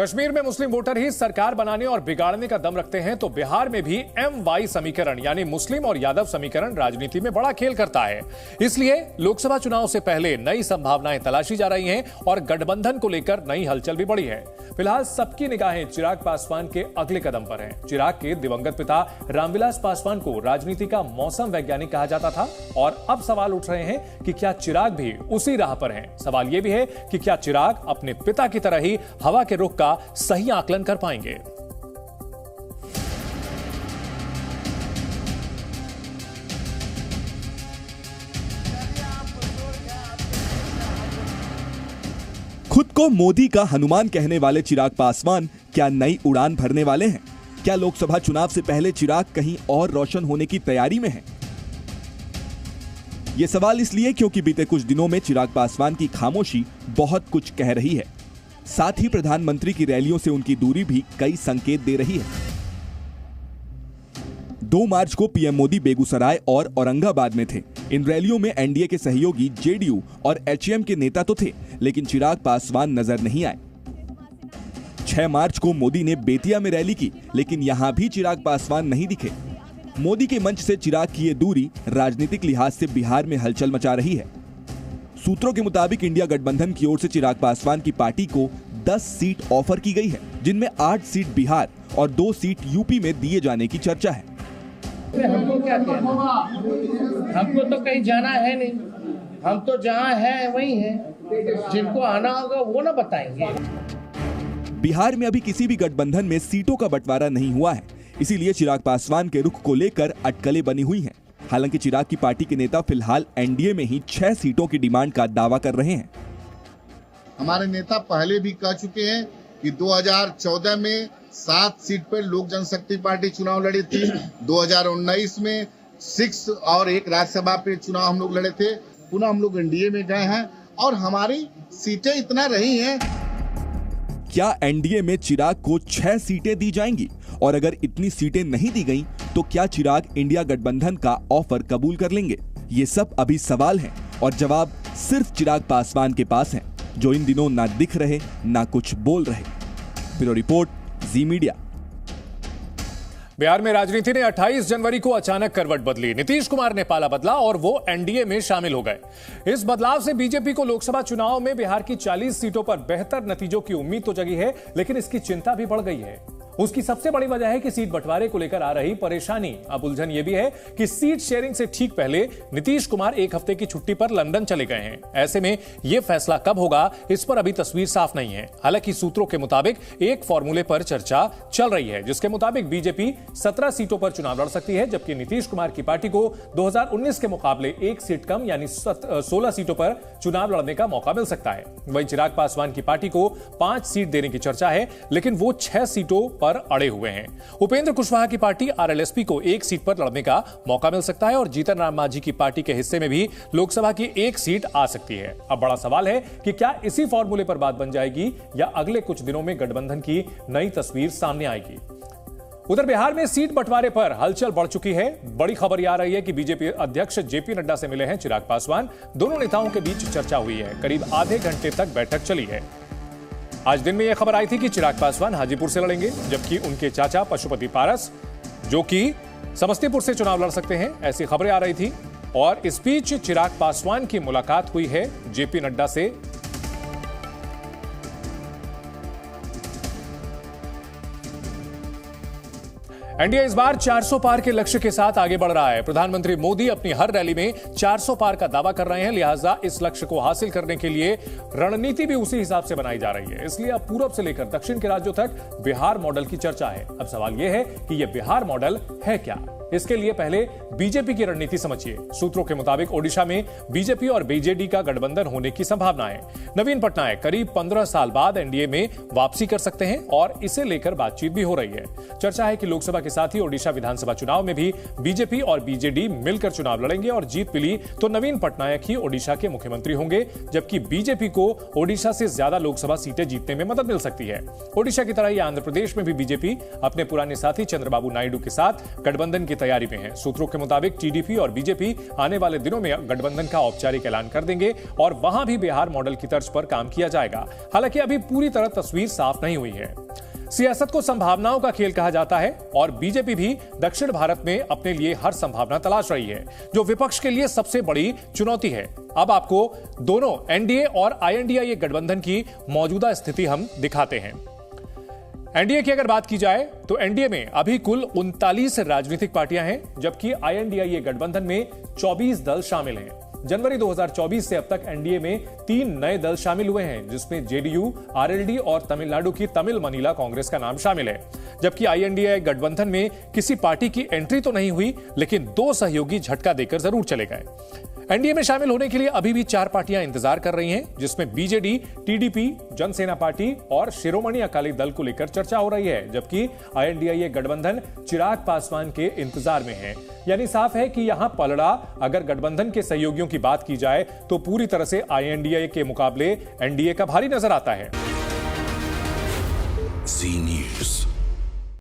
कश्मीर में मुस्लिम वोटर ही सरकार बनाने और बिगाड़ने का दम रखते हैं तो बिहार में भी MY समीकरण यानी मुस्लिम और यादव समीकरण राजनीति में बड़ा खेल करता है। इसलिए लोकसभा चुनाव से पहले नई संभावनाएं तलाशी जा रही हैं और गठबंधन को लेकर नई हलचल भी बढ़ी है। फिलहाल सबकी निगाहें चिराग पासवान के अगले कदम पर हैं। चिराग के दिवंगत पिता रामविलास पासवान को राजनीति का मौसम वैज्ञानिक कहा जाता था और अब सवाल उठ रहे हैं कि क्या चिराग भी उसी राह पर हैं। सवाल यह भी है कि क्या चिराग अपने पिता की तरह ही हवा के रुख का सही आकलन कर पाएंगे। खुद को मोदी का हनुमान कहने वाले चिराग पासवान क्या नई उड़ान भरने वाले हैं? क्या लोकसभा चुनाव से पहले चिराग कहीं और रोशन होने की तैयारी में हैं? यह सवाल इसलिए क्योंकि बीते कुछ दिनों में चिराग पासवान की खामोशी बहुत कुछ कह रही है। साथ ही प्रधानमंत्री की रैलियों से उनकी दूरी भी कई संकेत दे रही है। 2 मार्च को पीएम मोदी बेगूसराय और औरंगाबाद में थे। इन रैलियों में एनडीए के सहयोगी जेडीयू और एचएम के नेता तो थे, लेकिन चिराग पासवान नजर नहीं आए। 6 मार्च को मोदी ने बेतिया में रैली की, लेकिन यहां भी चिराग पासवान नहीं दिखे। मोदी के मंच से चिराग की ये दूरी राजनीतिक लिहाज से बिहार में हलचल मचा रही है। सूत्रों के मुताबिक इंडिया गठबंधन की ओर से चिराग पासवान की पार्टी को 10 सीट ऑफर की गई है, जिनमें 8 सीट बिहार और 2 सीट यूपी में दिए जाने की चर्चा है। हमको क्या कहना, हमको तो कहीं जाना है नहीं, हम तो जहाँ है वही है, जिनको आना होगा वो ना बताएंगे। बिहार में अभी किसी भी गठबंधन में सीटों का बंटवारा नहीं हुआ है, इसीलिए चिराग पासवान के रुख को लेकर अटकलें बनी हुई हैं। हालांकि चिराग की पार्टी के नेता फिलहाल एनडीए में ही 6 सीटों की डिमांड का दावा कर रहे हैं। हमारे नेता पहले भी कह चुके हैं कि 2014 में 7 सीट पर लोक जनशक्ति पार्टी चुनाव लड़ी थी, 2019 में 6 और 1 राज्यसभा पे चुनाव हम लोग लड़े थे। पुनः हम लोग एनडीए में गए हैं और हमारी सीटें इतना रही हैं। क्या एनडीए में चिराग को 6 सीटें दी जाएंगी? और अगर इतनी सीटें नहीं दी गईं, तो क्या चिराग इंडिया गठबंधन का ऑफर कबूल कर लेंगे? ये सब अभी सवाल हैं और जवाब सिर्फ चिराग पासवान के पास हैं, जो इन दिनों ना दिख रहे ना कुछ बोल रहे। ब्यूरो रिपोर्ट, जी मीडिया। बिहार में राजनीति ने 28 जनवरी को अचानक करवट बदली। नीतीश कुमार ने पाला बदला और वो एनडीए में शामिल हो गए। इस बदलाव से बीजेपी को लोकसभा चुनाव में बिहार की 40 सीटों पर बेहतर नतीजों की उम्मीद तो जगी है, लेकिन इसकी चिंता भी बढ़ गई है। उसकी सबसे बड़ी वजह है कि सीट बंटवारे को लेकर आ रही परेशानी। अब उलझन यह भी है कि सीट शेयरिंग से ठीक पहले नीतीश कुमार 1 हफ्ते की छुट्टी पर लंदन चले गए हैं। ऐसे में यह फैसला कब होगा, इस पर अभी तस्वीर साफ नहीं है। हालांकि सूत्रों के मुताबिक एक फॉर्मूले पर चर्चा चल रही है, जिसके मुताबिक बीजेपी 17 सीटों पर चुनाव लड़ सकती है, जबकि नीतीश कुमार की पार्टी को 2019 के मुकाबले 1 सीट कम यानी 16 सीटों पर चुनाव लड़ने का मौका मिल सकता है। वहीं चिराग पासवान की पार्टी को 5 सीट देने की चर्चा है, लेकिन वो 6 सीटों पर अड़े हुए हैं। उपेंद्र कुशवाहा की पार्टी आरएलएसपी को 1 सीट पर लड़ने का मौका मिल सकता है और जीतन राम मांझी की पार्टी के हिस्से में भी लोकसभा की 1 सीट आ सकती है। अब बड़ा सवाल है कि क्या इसी फॉर्मूले पर बात बन जाएगी या अगले कुछ दिनों में गठबंधन की नई तस्वीर सामने आएगी। उधर बिहार में सीट बंटवारे पर हलचल बढ़ चुकी है। बड़ी खबर यह आ रही है कि बीजेपी अध्यक्ष जेपी नड्डा से मिले हैं चिराग पासवान। दोनों नेताओं के बीच चर्चा हुई है। करीब आधे घंटे तक बैठक चली है। आज दिन में यह खबर आई थी कि चिराग पासवान हाजीपुर से लड़ेंगे, जबकि उनके चाचा पशुपति पारस, जो कि समस्तीपुर से चुनाव लड़ सकते हैं, ऐसी खबरें आ रही थी। और इस बीच चिराग पासवान की मुलाकात हुई है जेपी नड्डा से। एनडीए इस बार 400 पार के लक्ष्य के साथ आगे बढ़ रहा है। प्रधानमंत्री मोदी अपनी हर रैली में 400 पार का दावा कर रहे हैं, लिहाजा इस लक्ष्य को हासिल करने के लिए रणनीति भी उसी हिसाब से बनाई जा रही है। इसलिए अब पूर्व से लेकर दक्षिण के राज्यों तक बिहार मॉडल की चर्चा है। अब सवाल यह है कि यह बिहार मॉडल है क्या? इसके लिए पहले बीजेपी की रणनीति समझिए। सूत्रों के मुताबिक ओडिशा में बीजेपी और बीजेडी का गठबंधन होने की संभावना है। नवीन पटनायक करीब 15 साल बाद एनडीए में वापसी कर सकते हैं और इसे लेकर बातचीत भी हो रही है। चर्चा है कि लोकसभा की साथ ही ओडिशा विधानसभा चुनाव में भी बीजेपी और बीजेडी मिलकर चुनाव लड़ेंगे और जीत मिली तो नवीन पटनायक ही ओडिशा के मुख्यमंत्री होंगे, जबकि बीजेपी को ओडिशा से ज्यादा लोकसभा सीटें जीतने में मदद मिल सकती है। ओडिशा की तरह ही आंध्र प्रदेश में भी बीजेपी अपने पुराने साथी चंद्रबाबू नायडू के साथ गठबंधन की तैयारी में है। सूत्रों के मुताबिक टीडीपी और बीजेपी आने वाले दिनों में गठबंधन का औपचारिक ऐलान कर देंगे और वहां भी बिहार मॉडल की तर्ज पर काम किया जाएगा। हालांकि अभी पूरी तरह तस्वीर साफ नहीं हुई है। सियासत को संभावनाओं का खेल कहा जाता है और बीजेपी भी दक्षिण भारत में अपने लिए हर संभावना तलाश रही है, जो विपक्ष के लिए सबसे बड़ी चुनौती है। अब आपको दोनों एनडीए और आईएनडीए गठबंधन की मौजूदा स्थिति हम दिखाते हैं। एनडीए की अगर बात की जाए तो एनडीए में अभी कुल 39 राजनीतिक पार्टियां हैं, जबकि आईएनडीए गठबंधन में 24 दल शामिल हैं। जनवरी 2024 से अब तक एनडीए में 3 नए दल शामिल हुए हैं, जिसमें जेडीयू, आरएलडी और तमिलनाडु की तमिल मनीला कांग्रेस का नाम शामिल है। जबकि आईएनडीए गठबंधन में किसी पार्टी की एंट्री तो नहीं हुई, लेकिन 2 सहयोगी झटका देकर जरूर चले गए। एनडीए में शामिल होने के लिए अभी भी 4 पार्टियां इंतजार कर रही हैं, जिसमें बीजेडी, टीडीपी, जनसेना पार्टी और शिरोमणि अकाली दल को लेकर चर्चा हो रही है, जबकि आईएनडीए गठबंधन चिराग पासवान के इंतजार में है। यानी साफ है कि यहां पलड़ा अगर गठबंधन के सहयोगियों की बात की जाए तो पूरी तरह से आईएनडीए के मुकाबले एनडीए का भारी नजर आता है। जी न्यूज़।